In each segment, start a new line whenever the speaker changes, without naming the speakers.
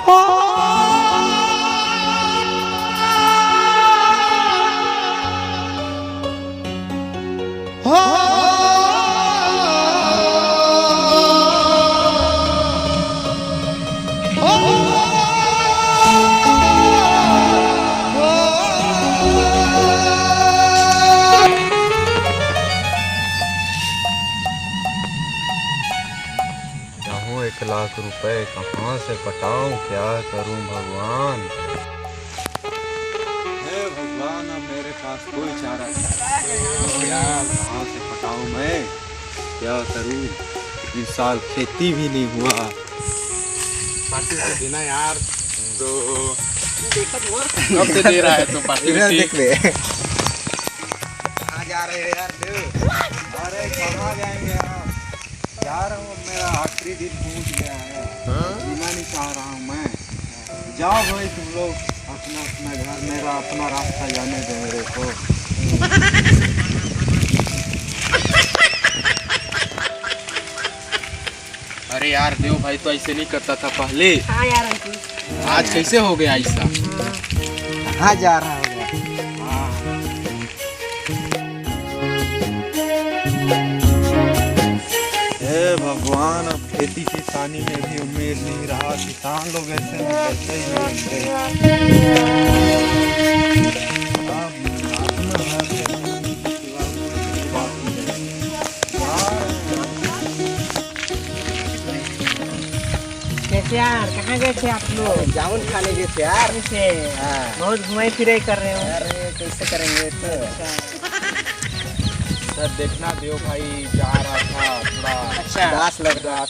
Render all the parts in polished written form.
₹1,00,000 कहाँ से पटाऊं, क्या करूं भगवान। हे भगवान, अब मेरे पास कोई चारा नहीं यार, कहाँ से पटाऊं मैं, क्या करूं। इस साल खेती भी नहीं हुआ।
पार्टी से देना यार, तो कब से दे रहा है तो पार्टी
देख ले।
कहाँ जा रहे हैं यार देव?
अरे कहाँ जाएंगे यार, मेरा आखिरी दिन पहुंच गया है। जीना नहीं चाह रहा हूँ मैं। जाओ भाई तुम लोग अपना अपना घर, मेरा अपना रास्ता जाने दे मेरे को।
अरे यार देव भाई तो ऐसे नहीं करता था पहले।
हाँ यार अंकुल,
आज कैसे हो गया ऐसा?
कहाँ जा रहा होगा?
हे भगवान, अब खेती किसानी में भी उम्मीद नहीं रहा। किसान लोग ऐसे में कैसे ही मिलेंगे।
कैसे यार, कहाँ गए थे आप लोग?
जामुन खाने गए थे यार।
कैसे? बहुत घुमाई फिराई कर रहे हो।
अरे कैसे करेंगे तो सर, देखना देव भाई जा रहा था, थोड़ा
अच्छा।
उदास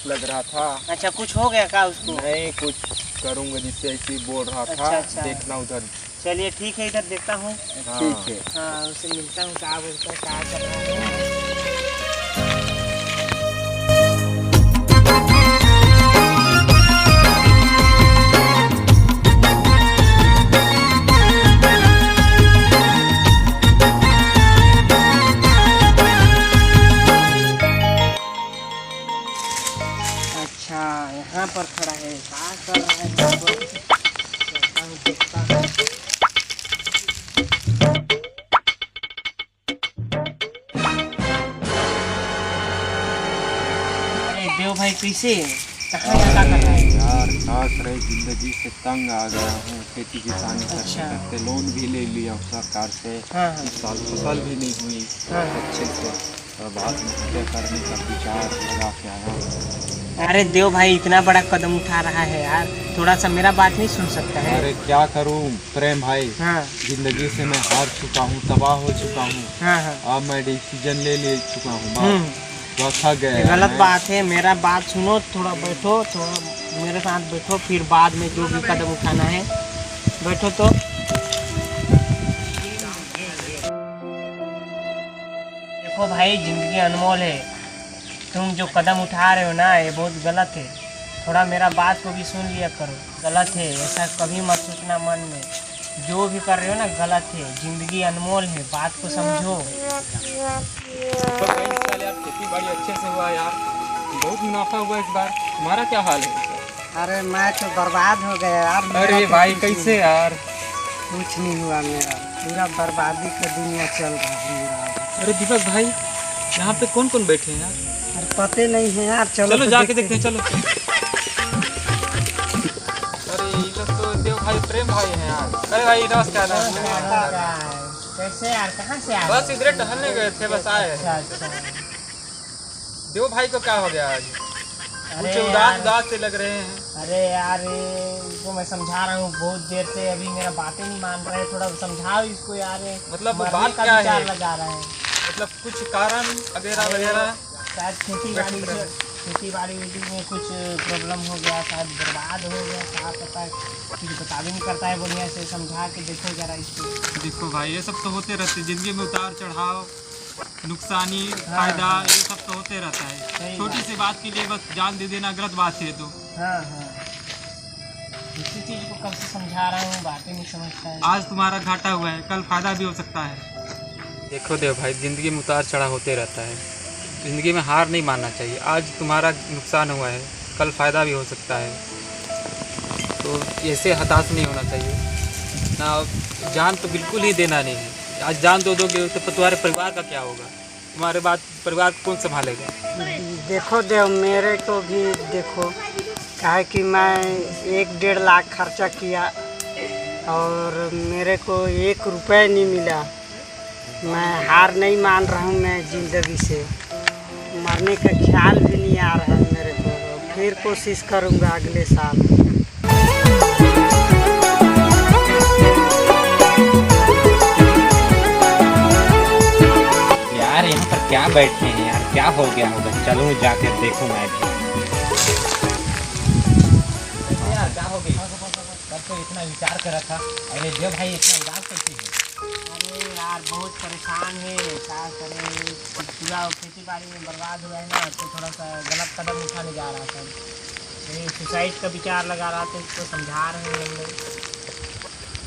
लग रहा था।
अच्छा, कुछ हो गया क्या उसको?
नहीं, कुछ करूँगा जिससे ऐसे ही बोल रहा था।
अच्छा।
देखना उधर।
चलिए ठीक है, इधर देखता हूँ।
ठीक है।
हाँ, उससे मिलता हूँ, क्या बोलता है, क्या कर रहा है। अच्छा, यहाँ पर खड़ा है, क्या कर रहा है? देखता हूँ। अरे देव भाई, कैसे, कहाँ क्या कर रहा है?
यार क्या करे, जिंदगी से तंग आ गया हूँ। खेती किसानी करते
अच्छा।
करते लोन भी ले लिया सरकार से।
हाँ।
इस साल फसल भी नहीं हुई
हाँ।
अच्छे से, और बाद में क्या करने का विचार लगा के आया हूँ।
अरे देव भाई, इतना बड़ा कदम उठा रहा है यार, थोड़ा सा मेरा बात नहीं सुन सकता है?
अरे क्या करूँ प्रेम भाई,
हाँ
जिंदगी से मैं हार चुका हूँ, तबाह हो चुका हूँ।
हाँ।
अब मैं डिसीजन ले चुका हूँ, बस थक
ये
गए।
गलत बात है, मेरा बात सुनो, थोड़ा बैठो, थोड़ा मेरे साथ बैठो, फिर बाद में जो भी कदम उठाना है बैठो। तो देखो भाई, जिंदगी अनमोल है, तुम जो कदम उठा रहे हो ना, ये बहुत गलत है। थोड़ा मेरा बात को भी सुन लिया करो, गलत है, ऐसा कभी मत सोचना मन में। जो भी कर रहे हो ना गलत है, जिंदगी अनमोल है, बात को समझो।
तो भाई इस साल यार खेती बाड़ी अच्छे से हुआ यार, बहुत मुनाफा हुआ इस बार। तुम्हारा क्या हाल है?
अरे मैं तो बर्बाद हो गया यार।
अरे भाई कैसे यार?
कुछ नहीं हुआ मेरा, पूरा बर्बादी का दुनिया चल रहा है मेरा।
अरे दीपक भाई, यहाँ पे कौन कौन बैठे हैं यार?
अरे पते नहीं है यार, चलो
चलो
तो
जाके देखते हैं, चलो। अरे ये लोग तो देव भाई प्रेम भाई हैं यार। अरे भाई नमस्कार।
कैसे यार, कहाँ से आए?
बस इधर टहलने गए थे, बस आए।
अच्छा।
देव भाई को क्या हो गया आज?
अरे
कुछ उदास से लग रहे हैं।
अरे यार, इसको मैं समझा रहा हूँ बहुत देर से, अभी मेरा बातें नहीं मान रहा है। थोड़ा समझाओ इसको यार।
मतलब
मरने
बात
का
क्या
विचार
है?
लगा रहा है।
मतलब कुछ कारण वगैरह?
शायद खेती बाड़ी में कुछ प्रॉब्लम हो गया, शायद बर्बाद हो गया, क्या पता है, कुछ बता भी नहीं करता है बढ़िया से। समझा के देखो जरा इसको।
देखो भाई, ये सब तो होते रहते जिंदगी में, उतार चढ़ाव, नुकसानी, फायदा, ये सब तो होते रहता है। छोटी सी बात के लिए बस जान दे देना गलत बात है। तो
हाँ, इसी चीज़ को कब से समझा रहा हूँ, बातें नहीं समझता है।
आज तुम्हारा घाटा हुआ है, कल फायदा भी हो सकता है। देखो देव भाई, ज़िंदगी में उतार चढ़ाव होते रहता है, ज़िंदगी में हार नहीं मानना चाहिए। आज तुम्हारा नुकसान हुआ है, कल फ़ायदा भी हो सकता है। तो ऐसे हताश नहीं होना चाहिए ना। जान तो बिल्कुल ही देना नहीं है। आज जान दो दोगे तो तुम्हारे परिवार का क्या होगा? तुम्हारे बाद परिवार को कौन संभालेगा?
देखो देव, मेरे को भी देखो, काहे कि मैं 1-1.5 लाख खर्चा किया और मेरे को 1 रुपये नहीं मिला। मैं हार नहीं मान रहा हूँ, मैं ज़िंदगी से मरने का ख्याल भी नहीं आ रहा है मेरे को। फिर कोशिश करूँगा अगले साल।
यार यहाँ पर क्या बैठे हैं यार, क्या हो गया होगा? चलूँ जाकर देखूँ मैं भी। यार क्या हो गई? तब तो इतना विचार कर रहा था। अरे देव भाई इतना उदास कैसे है?
अरे यार बहुत परेशान है, क्या करें, पूरा खेती बाड़ी में बर्बाद हुआ है ना, तो थोड़ा सा गलत कदम उठाने जा रहा था। ये सुसाइड का विचार लगा रहा था, इसको समझा रहे हैं हम लोग।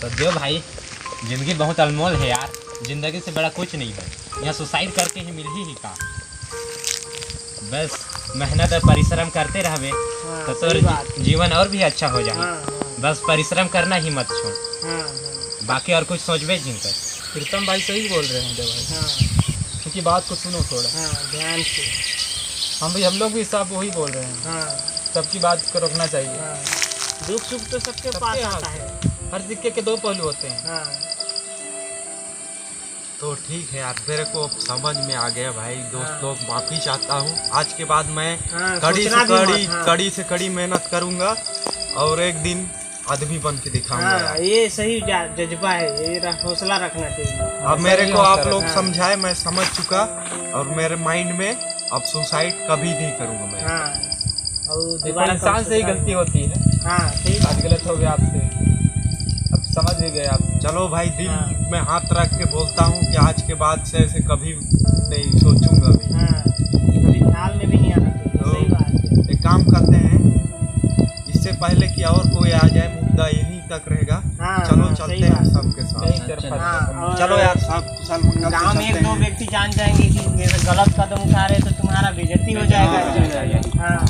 तो देव भाई जिंदगी बहुत अनमोल है यार, जिंदगी से बड़ा कुछ नहीं है। यहाँ सुसाइड करके ही मिल ही का। बस मेहनत और परिश्रम करते रहवे तो
सही बात।
जीवन और भी अच्छा हो जाए।
हाँ,
बस परिश्रम करना ही मत छोड़,
हाँ,
बाकी और कुछ सोचबे जिनकर।
प्रीतम भाई सही बोल रहे हैं देव भाई,
हाँ,
क्योंकि बात को सुनो थोड़ा।
हाँ, ध्यान से।
हम लोग भी सब वही बोल रहे हैं।
हाँ,
सबकी बात को रोकना चाहिए।
हाँ, दुख सुख तो सबके पास
सबके
आता
हाथ
है।
हर सिक्के के 2 पहलू होते हैं।
हाँ,
तो ठीक है यार, मेरे को अब समझ में आ गया भाई। दोस्त
हाँ।
लोग माफ़ी चाहता हूँ। आज के बाद मैं
हाँ,
कड़ी
सोचना
से
भी
कड़ी
मत, हाँ।
कड़ी से कड़ी मेहनत करूँगा और एक दिन आदमी बन के दिखाऊंगा
हाँ,
यार।
ये सही जज्बा है, ये हौसला रखना चाहिए।
अब मेरे
सही
को आप
हौसला
लोग
रखना।
समझाए, मैं समझ चुका और मेरे माइंड में अब सुसाइड कभी नहीं करूँगा मैं।
हाँ, और
देखो
दोबारा
इंसान से ही गलती होती है।
हाँ, सही
आज गलत हो गया आपसे, अब समझ भी गए आप।
चलो भाई, दिल
हाँ।
में हाथ रख के बोलता हूँ कि आज के बाद से ऐसे कभी नहीं सोचूंगा भी।
हाँ, कभी ख्याल में भी नहीं आना चाहिए।
तो
सही बात है।
एक काम करते हैं, इससे पहले कि और कोई आ जाए, मुद्दा यहीं तक रहेगा।
हाँ,
चलो
हाँ,
चलते
सही
हैं
बात।
सबके
कहीं
साथ।
तरफा
हाँ, और
चलो यार, सब कुशल मंगल से
गाँव में
चलते
1-2
हैं।
व्यक्ति जान जाएंगे कि मेरे गलत कदम उठा रहे तो तुम्हारा बेइज्जती हो जाएगा। हाँ,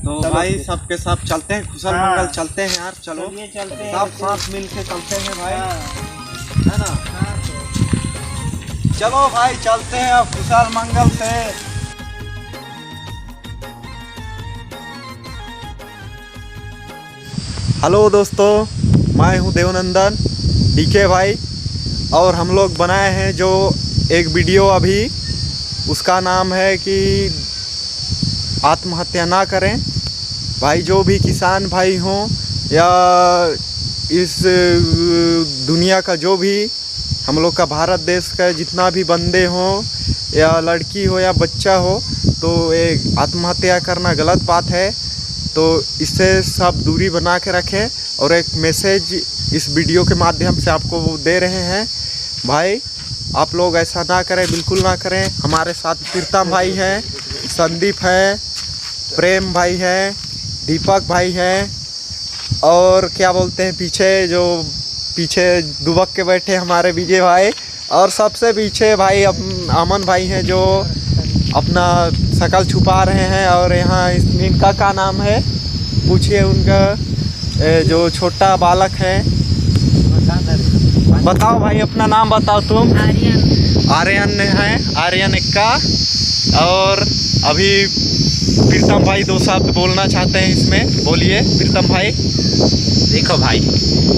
तो भाई सबके साथ चलते हैं, कुशल
हाँ।
मंगल चलते हैं यार। चलो
चलिए चलते हैं।
सब साथ मिल के चलते हैं भाई,
हाँ,
है ना?
हाँ, तो
चलो भाई चलते हैं अब कुशल मंगल से। हेलो दोस्तों, मैं हूं देवनंदन डीके भाई, और हम लोग बनाए हैं जो एक वीडियो अभी, उसका नाम है कि आत्महत्या ना करें। भाई जो भी किसान भाई हों या इस दुनिया का जो भी हम लोग का भारत देश का जितना भी बंदे हों या लड़की हो या बच्चा हो, तो एक आत्महत्या करना गलत बात है। तो इससे सब दूरी बना के रखें, और एक मैसेज इस वीडियो के माध्यम से आपको दे रहे हैं। भाई आप लोग ऐसा ना करें, बिल्कुल ना करें। हमारे साथ प्रीतम भाई हैं, संदीप है, प्रेम भाई है, दीपक भाई है, और क्या बोलते हैं पीछे दुबक के बैठे हमारे विजय भाई, और सबसे पीछे भाई अमन भाई हैं जो अपना शकल छुपा रहे हैं। और यहाँ इनका क्या नाम है, पूछिए उनका जो छोटा बालक है। बताओ भाई, अपना नाम बताओ तुम। आर्यन है, आर्यन इक्का। और अभी प्रीतम भाई 2 शब्द बोलना चाहते हैं इसमें, बोलिए प्रीतम भाई।
देखो भाई,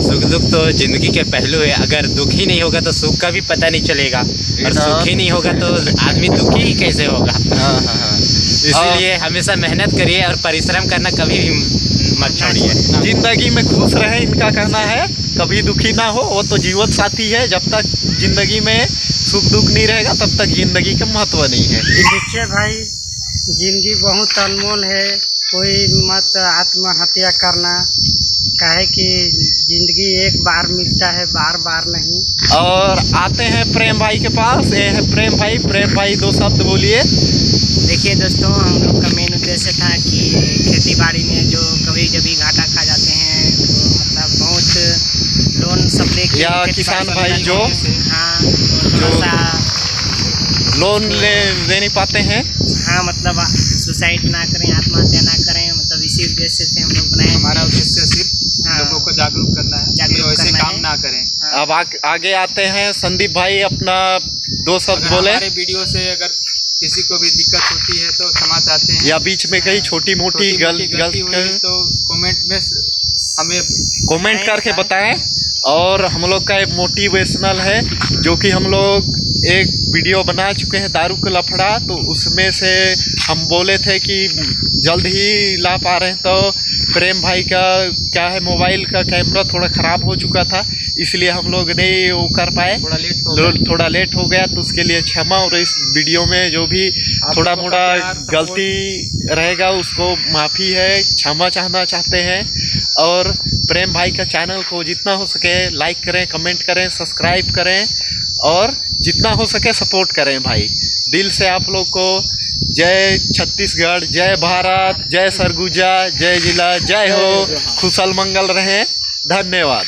सुख दुख तो जिंदगी के पहलू है। अगर दुख ही नहीं होगा तो सुख का भी पता नहीं चलेगा, और सुख ही नहीं होगा तो आदमी दुखी ही कैसे होगा। इसीलिए हमेशा मेहनत करिए और परिश्रम करना कभी भी मत छोड़िए।
जिंदगी में खुश रहे, इनका कहना है, कभी दुखी ना हो। वो तो जीवन साथी है, जब तक जिंदगी में सुख दुख नहीं रहेगा तब तक जिंदगी का महत्व नहीं है।
देखिए भाई, जिंदगी बहुत अनमोल है, कोई मत आत्महत्या करना, काहे कि जिंदगी एक बार मिलता है, बार बार नहीं।
और आते हैं प्रेम भाई के पास। ये है प्रेम भाई। प्रेम भाई 2 शब्द बोलिए।
देखिए दोस्तों, हम लोग का मेन उद्देश्य था कि खेती बाड़ी में जो कभी कभी घाटा खा जाते हैं, तो मतलब बहुत लोन सब लेके
या
खेती
किसान
बाड़ी
भाई
करने
जो
से, हाँ, तो
जो
थोड़ा सा
लोन ले नहीं पाते हैं,
हाँ, मतलब सुसाइड ना करें, आत्महत्या ना करें, मतलब इसी उद्देश्य से हम लोग बनाए।
हमारा उद्देश्य सिर्फ
हाँ,
लोगों को जागरूक करना है कि
जागरूक
वैसे
करना
काम
है।
ना करें।
अब आगे आते हैं संदीप भाई, अपना 2 शब्द
अगर
बोले
हमारे वीडियो से अगर किसी को भी दिक्कत होती है तो क्षमा चाहते हैं।
या बीच में कहीं छोटी मोटी
गलती हुई तो कमेंट में हमें
कमेंट करके बताएं। और हम लोग का एक मोटिवेशनल है जो कि हम लोग एक वीडियो बना चुके हैं दारू का लफड़ा, तो उसमें से हम बोले थे कि जल्द ही ला पा रहे हैं। तो प्रेम भाई का क्या है, मोबाइल का कैमरा थोड़ा ख़राब हो चुका था, इसलिए हम लोग नहीं वो कर पाए, थोड़ा लेट हो गया, तो उसके लिए क्षमा। और इस वीडियो में जो भी थोड़ा मोड़ा गलती रहेगा उसको माफ़ी है, क्षमा चाहना चाहते हैं। और प्रेम भाई का चैनल को जितना हो सके लाइक करें, कमेंट करें, सब्सक्राइब करें और जितना हो सके सपोर्ट करें भाई। दिल से आप लोग को जय छत्तीसगढ़, जय भारत, जय सरगुजा, जय जिला, जय हो, खुशल मंगल रहें। धन्यवाद।